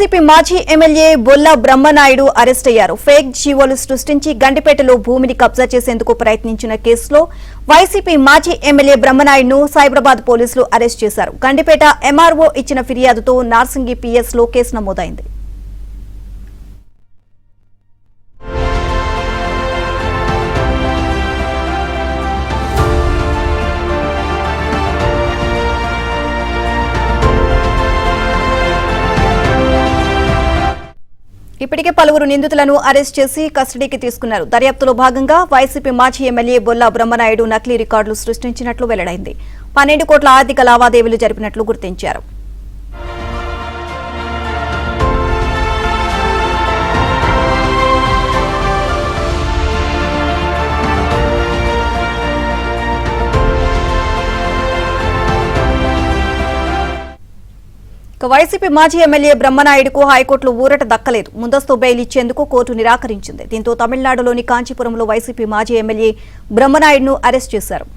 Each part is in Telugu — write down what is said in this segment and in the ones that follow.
వైసీపీ మాజీ ఎమ్మెల్యే బొల్ల బ్రహ్మనాయుడు అరెస్ట్ అయ్యారు. ఫేక్ జీవోలు సృష్టించి గండిపేటలో భూమిని కబ్జా చేసేందుకు ప్రయత్నించిన కేసులో వైసీపీ మాజీ ఎమ్మెల్యే బ్రహ్మనాయుడును సైబరాబాద్ పోలీసులు అరెస్ట్ చేశారు. గండిపేట ఎంఆర్ఓ ఇచ్చిన ఫిర్యాదుతో నార్సింగి పిఎస్ లో కేసు నమోదైంది. ఇప్పటికే పలువురు నిందితులను అరెస్ట్ చేసి కస్టడీకి తీసుకున్నారు. దర్యాప్తులో భాగంగా వైసీపీ మాజీ ఎమ్మెల్యే బొల్ల బ్రహ్మనాయుడు నకిలీ రికార్డులు సృష్టించినట్లు వెల్లడైంది. 12 కోట్ల ఆర్థిక లావాదేవీలు జరిపినట్లు గుర్తించారు. వైసీపీ మాజీ ఎమ్మెల్యే బ్రహ్మనాయుడుకు హైకోర్టులో ఊరట దక్కలేదు. ముందస్తు బెయిల్ ఇచ్చేందుకు కోర్టు నిరాకరించింది. దీంతో తమిళనాడులోని కాంచీపురంలో వైసీపీ మాజీ ఎమ్మెల్యే బ్రహ్మనాయుడును అరెస్ట్ చేశారు.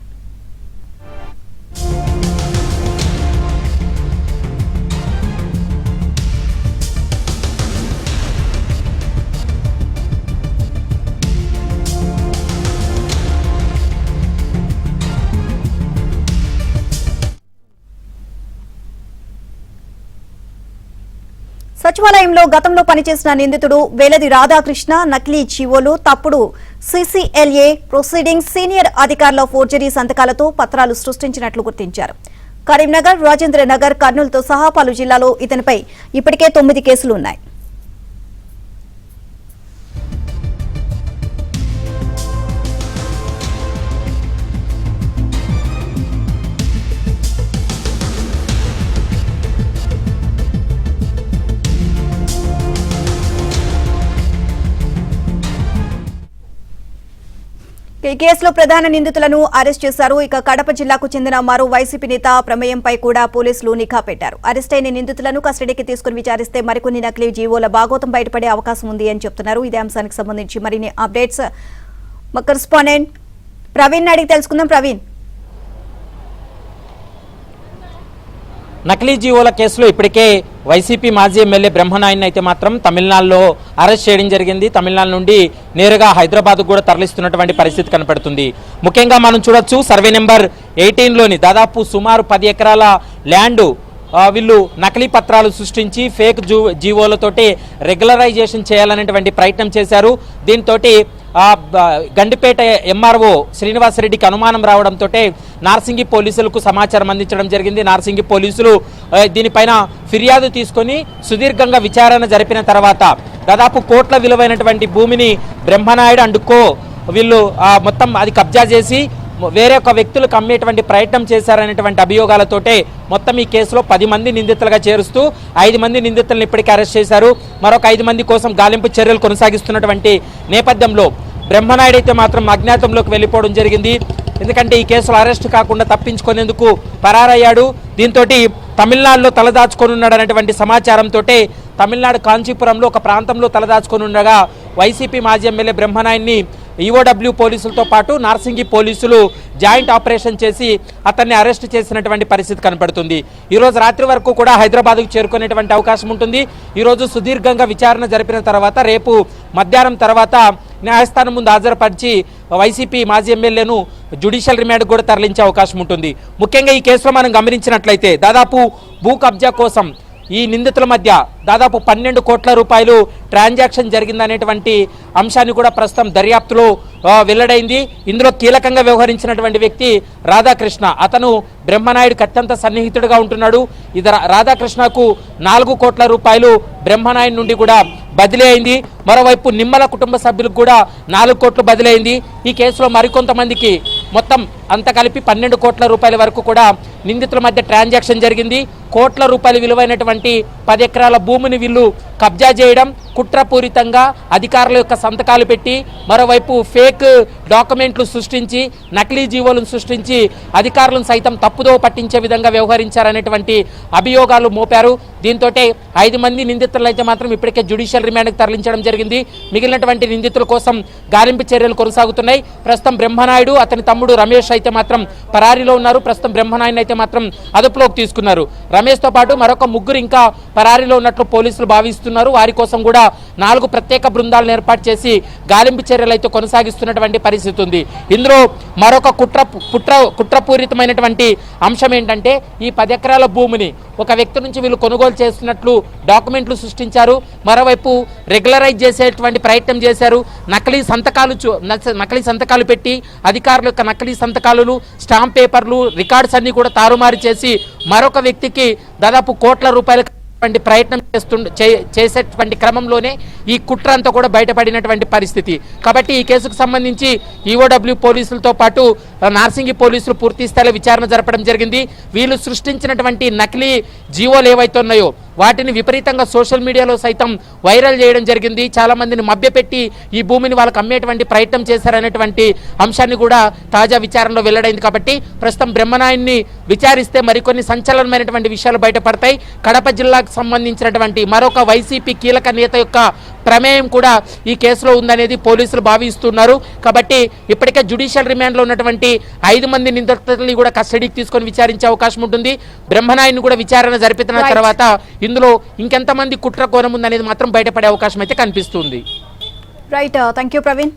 సచివాలయంలో గతంలో పనిచేసిన నిందితుడు వేలది రాధాకృష్ణ నకిలీ జీవోలు, తప్పుడు సీసీఎల్ఏ ప్రొసీడింగ్స్, సీనియర్ అధికారుల ఫోర్జరీ సంతకాలతో పత్రాలు సృష్టించినట్లు గుర్తించారు. కరీంనగర్, రాజేంద్రనగర్, కర్నూలుతో సహా పలు జిల్లాలో ఇతనిపై ఇప్పటికే 9 కేసులున్నాయి. ఈ కేసులో ప్రధాన నిందితులను అరెస్ట్ చేశారు. ఇక కడప జిల్లాకు చెందిన మరో వైసీపీ నేత ప్రమేయంపై కూడా పోలీసులు నిఘా పెట్టారు. అరెస్ట్ అయిన నిందితులను కస్టడీకి తీసుకుని విచారిస్తే మరికొన్ని నకిలీ జీవోల భాగోతం బయటపడే అవకాశం ఉంది అని చెప్తున్నారు. ఇదే అంశానికి సంబంధించి మరిన్ని అప్డేట్స్ మా కరెస్పాండెంట్ ప్రవీణ్ అడిగి తెలుసుకుందాం. ప్రవీణ్, నకిలీ జీవోల కేసులో ఇప్పటికే వైసీపీ మాజీ ఎమ్మెల్యే బ్రహ్మనాయుడిని అయితే మాత్రం తమిళనాడులో అరెస్ట్ చేయడం జరిగింది. తమిళనాడు నుండి నేరుగా హైదరాబాద్ కూడా తరలిస్తున్నటువంటి పరిస్థితి కనపడుతుంది. ముఖ్యంగా మనం చూడొచ్చు, సర్వే నెంబర్ 18లోని దాదాపు సుమారు 10 ఎకరాల ల్యాండ్ వీళ్ళు నకిలీ పత్రాలు సృష్టించి ఫేక్ జీవోలతోటి రెగ్యులరైజేషన్ చేయాలనేటువంటి ప్రయత్నం చేశారు. దీంతో గండిపేట ఎంఆర్ఓ శ్రీనివాసరెడ్డికి అనుమానం రావడంతో నార్సింగి పోలీసులకు సమాచారం అందించడం జరిగింది. నార్సింగి పోలీసులు దీనిపైన ఫిర్యాదు తీసుకొని సుదీర్ఘంగా విచారణ జరిపిన తర్వాత దాదాపు కోట్ల విలువైనటువంటి భూమిని బ్రహ్మనాయుడు అండ్ కో వీళ్ళు మొత్తం అది కబ్జా చేసి వేరే ఒక వ్యక్తులకు అమ్మేటువంటి ప్రయత్నం చేశారనేటువంటి అభియోగాలతోటే మొత్తం ఈ కేసులో 10 మంది నిందితులుగా చేరుస్తూ 5 మంది నిందితులను ఇప్పటికే అరెస్ట్ చేశారు. మరొక 5 మంది కోసం గాలింపు చర్యలు కొనసాగిస్తున్నటువంటి నేపథ్యంలో బ్రహ్మనాయుడు అయితే మాత్రం అజ్ఞాతంలోకి వెళ్ళిపోవడం జరిగింది. ఎందుకంటే ఈ కేసులో అరెస్ట్ కాకుండా తప్పించుకునేందుకు పరారయ్యాడు. దీంతో తమిళనాడులో తలదాచుకొని ఉన్నాడు అనేటువంటి సమాచారంతో తమిళనాడు కాంచీపురంలో ఒక ప్రాంతంలో తలదాచుకొని ఉండగా వైసీపీ మాజీ ఎమ్మెల్యే బ్రహ్మనాయుడిని ఈఓడబ్ల్యూ పోలీసులతో పాటు నార్సింగి పోలీసులు జాయింట్ ఆపరేషన్ చేసి అతన్ని అరెస్ట్ చేసినటువంటి పరిస్థితి కనపడుతుంది. ఈరోజు రాత్రి వరకు కూడా హైదరాబాద్కు చేరుకునేటువంటి అవకాశం ఉంటుంది. ఈరోజు సుదీర్ఘంగా విచారణ జరిపిన తర్వాత రేపు మధ్యాహ్నం తర్వాత న్యాయస్థానం ముందు హాజరుపరిచి వైసీపీ మాజీ ఎమ్మెల్యేను జ్యుడిషియల్ రిమాండ్ కూడా తరలించే అవకాశం ఉంటుంది. ముఖ్యంగా ఈ కేసులో మనం గమనించినట్లయితే దాదాపు భూ కబ్జా కోసం ఈ నిందితుల మధ్య దాదాపు 12 కోట్ల రూపాయలు ట్రాన్సాక్షన్ జరిగిందనేటువంటి అంశాన్ని కూడా ప్రస్తుతం దర్యాప్తులో వెల్లడైంది. ఇందులో కీలకంగా వ్యవహరించినటువంటి వ్యక్తి రాధాకృష్ణ. అతను బ్రహ్మనాయుడికి అత్యంత సన్నిహితుడిగా ఉంటున్నాడు. ఇది రాధాకృష్ణకు 4 కోట్ల రూపాయలు బ్రహ్మనాయుడు నుండి కూడా బదిలీ అయింది. మరోవైపు నిమ్మల కుటుంబ సభ్యులకు కూడా 4 కోట్లు బదిలీ అయింది. ఈ కేసులో మరికొంతమందికి మొత్తం అంత కలిపి 12 కోట్ల రూపాయల వరకు కూడా నిందితుల మధ్య ట్రాన్సాక్షన్ జరిగింది. కోట్ల రూపాయలు విలువైనటువంటి 10 ఎకరాల భూమిని వీళ్ళు కబ్జా చేయడం, కుట్రపూరితంగా అధికారుల యొక్క సంతకాలు పెట్టి మరోవైపు ఫేక్ డాక్యుమెంట్లు సృష్టించి నకిలీ జీవోలను సృష్టించి అధికారులను సైతం తప్పుదో పట్టించే విధంగా వ్యవహరించారనేటువంటి అభియోగాలు మోపారు. దీంతో 5 మంది నిందితులు అయితే మాత్రం ఇప్పటికే జ్యుడిషియల్ రిమాండ్కి తరలించడం జరిగింది. మిగిలినటువంటి నిందితుల కోసం గాలింపు చర్యలు కొనసాగుతున్నాయి. ప్రస్తుతం బ్రహ్మనాయుడు, అతని తమ్ముడు రమేష్ అయితే మాత్రం పరారీలో ఉన్నారు. ప్రస్తుతం బ్రహ్మనాయుడిని అయితే మాత్రం అదుపులోకి తీసుకున్నారు. రమేష్ తో పాటు మరొక ముగ్గురు ఇంకా పరారీలో ఉన్నట్లు పోలీసులు భావిస్తున్నారు. వారి కోసం కూడా 4 ప్రత్యేక బృందాలను ఏర్పాటు చేసి గాలింపు చర్యలు అయితే కొనసాగిస్తున్నటువంటి పరిస్థితి ఉంది. ఇందులో మరొక కుట్రపూరితమైనటువంటి అంశం ఏంటంటే ఈ 10 ఎకరాల భూమిని ఒక వ్యక్తి నుంచి వీళ్ళు కొనుగోలు చేస్తున్నట్లు డాక్యుమెంట్లు సృష్టించారు. మరోవైపు రెగ్యులరైజ్ చేసేటువంటి ప్రయత్నం చేశారు. నకిలీ సంతకాలు పెట్టి అధికారుల యొక్క నకిలీ సంతకాలు, స్టాంప్ పేపర్లు, రికార్డ్స్ అన్ని కూడా తారుమారు చేసి మరొక వ్యక్తికి దాదాపు కోట్ల రూపాయల ప్రయత్నం చేసేటువంటి క్రమంలోనే ఈ కుట్ర అంతా కూడా బయటపడినటువంటి పరిస్థితి. కాబట్టి ఈ కేసుకు సంబంధించి ఈఓడబ్ల్యూ పోలీసులతో పాటు నార్సింగి పోలీసులు పూర్తి స్థాయిలో విచారణ జరపడం జరిగింది. వీళ్ళు సృష్టించినటువంటి నకిలీ జీవోలు ఏవైతే ఉన్నాయో వాటిని విపరీతంగా సోషల్ మీడియాలో సైతం వైరల్ చేయడం జరిగింది. చాలా మందిని మభ్యపెట్టి ఈ భూమిని వాళ్ళకి అమ్మేటువంటి ప్రయత్నం చేశారనేటువంటి అంశాన్ని కూడా తాజా విచారణలో వెల్లడైంది. కాబట్టి ప్రస్తుతం బ్రహ్మనాయుడిని విచారిస్తే మరికొన్ని సంచలనమైనటువంటి విషయాలు బయటపడతాయి. కడప జిల్లాకు సంబంధించినటువంటి మరొక వైసీపీ కీలక నేత యొక్క ప్రమేయం కూడా ఈ కేసులో ఉందనేది పోలీసులు భావిస్తున్నారు. కాబట్టి ఇప్పటికే జ్యుడిషియల్ రిమాండ్లో ఉన్నటువంటి 5 మంది నిందితుల్ని కూడా కస్టడీకి తీసుకొని విచారించే అవకాశం ఉంటుంది. బ్రహ్మనాయుడిని కూడా విచారణ జరిపిన తర్వాత ఇందులో ఇంకెంతమంది కుట్ర కోణం ఉందనేది మాత్రం బయటపడే అవకాశం అయితే కనిపిస్తుంది. Right, thank you Praveen.